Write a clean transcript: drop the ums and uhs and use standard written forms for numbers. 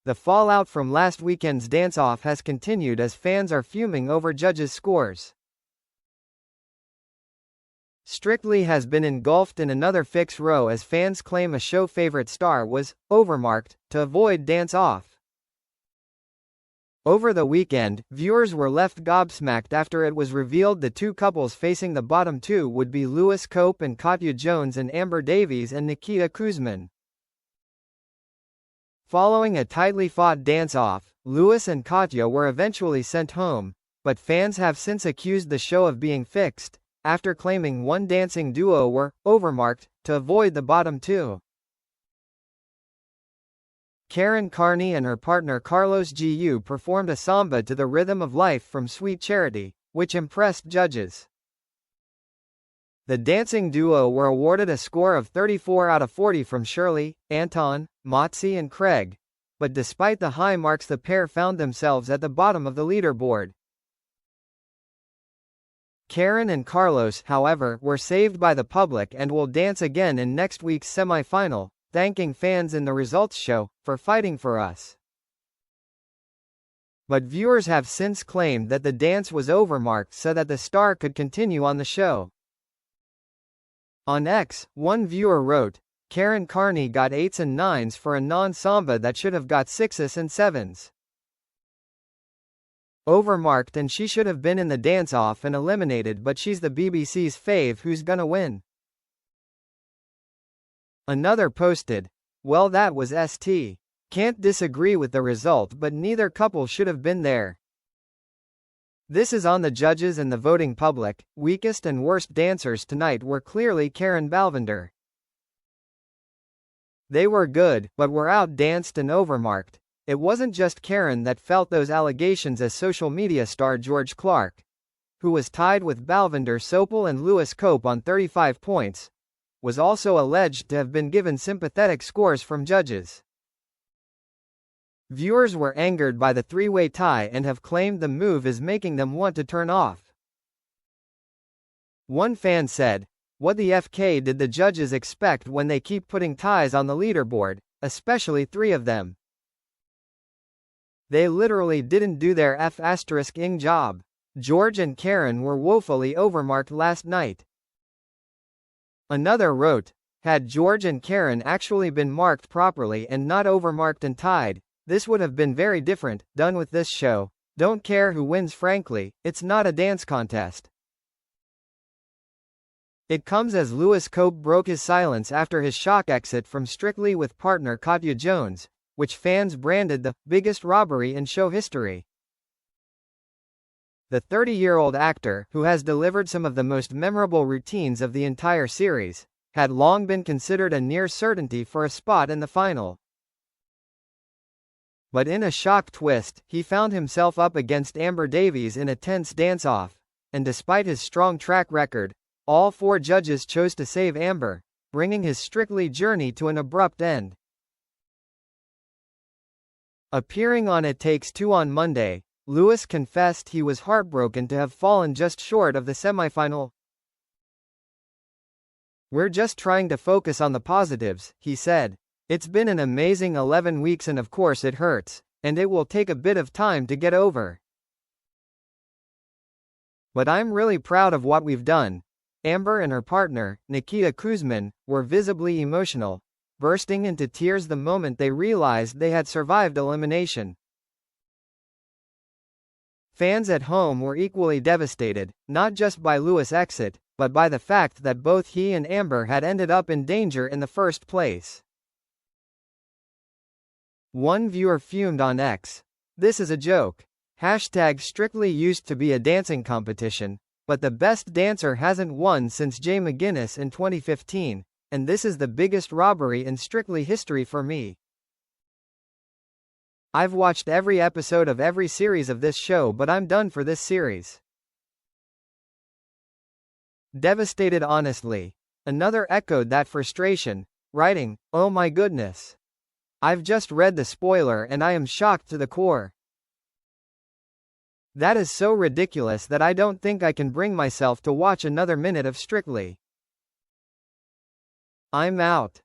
The fallout from last weekend's dance-off has continued as fans are fuming over judges' scores. Strictly has been engulfed in another fix row as fans claim a show favorite star was overmarked to avoid dance-off. Over the weekend, viewers were left gobsmacked after it was revealed the two couples facing the bottom two would be Lewis Cope and Katya Jones and Amber Davies and Nikita Kuzman. Following a tightly fought dance-off, Lewis and Katya were eventually sent home, but fans have since accused the show of being fixed, after claiming one dancing duo were overmarked to avoid the bottom two. Carney and her partner Carlos Gu performed a samba to the rhythm of life from Sweet Charity, which impressed judges. The dancing duo were awarded a score of 34 out of 40 from Shirley, Anton, Motzi and Craig, but despite the high marks the pair found themselves at the bottom of the leaderboard. Karen and Carlos, however, were saved by the public and will dance again in next week's semi-final, thanking fans in the results show for fighting for us. But viewers have since claimed that the dance was overmarked so that the star could continue on the show. On X, one viewer wrote, Carney got 8s and 9s for a non-samba that should have got 6s and 7s. Overmarked and she should have been in the dance-off and eliminated, but she's the BBC's fave who's gonna win. Another posted, well that was ST. Can't disagree with the result, but neither couple should have been there. This is on the judges and the voting public. Weakest and worst dancers tonight were clearly Karen Balvinder. They were good, but were out-danced and overmarked. It wasn't just Karen that felt those allegations, as social media star George Clark, who was tied with Balvinder Sopel and Lewis Cope on 35 points, was also alleged to have been given sympathetic scores from judges. Viewers were angered by the three-way tie and have claimed the move is making them want to turn off. One fan said, "What the FK did the judges expect when they keep putting ties on the leaderboard, especially 3 of them? They literally didn't do their F***ing job. George and Karen were woefully overmarked last night." Another wrote, "Had George and Karen actually been marked properly and not overmarked and tied, this would have been very different. Done with this show. Don't care who wins, frankly, it's not a dance contest." It comes as Lewis Cope broke his silence after his shock exit from Strictly with partner Katya Jones, which fans branded the biggest robbery in show history. The 30-year-old actor, who has delivered some of the most memorable routines of the entire series, had long been considered a near certainty for a spot in the final. But in a shock twist, he found himself up against Amber Davies in a tense dance-off, and despite his strong track record, all 4 judges chose to save Amber, bringing his Strictly journey to an abrupt end. Appearing on It Takes Two on Monday, Lewis confessed he was heartbroken to have fallen just short of the semifinal. "We're just trying to focus on the positives," he said. "It's been an amazing 11 weeks and of course it hurts, and it will take a bit of time to get over. But I'm really proud of what we've done." Amber and her partner, Nikita Kuzman, were visibly emotional, bursting into tears the moment they realized they had survived elimination. Fans at home were equally devastated, not just by Lewis' exit, but by the fact that both he and Amber had ended up in danger in the first place. One viewer fumed on X. "This is a joke. #Strictly used to be a dancing competition, but the best dancer hasn't won since Jay McGuinness in 2015, and this is the biggest robbery in Strictly history for me. I've watched every episode of every series of this show, but I'm done for this series. Devastated honestly." Another echoed that frustration, writing, "Oh my goodness. I've just read the spoiler and I am shocked to the core. That is so ridiculous that I don't think I can bring myself to watch another minute of Strictly. I'm out."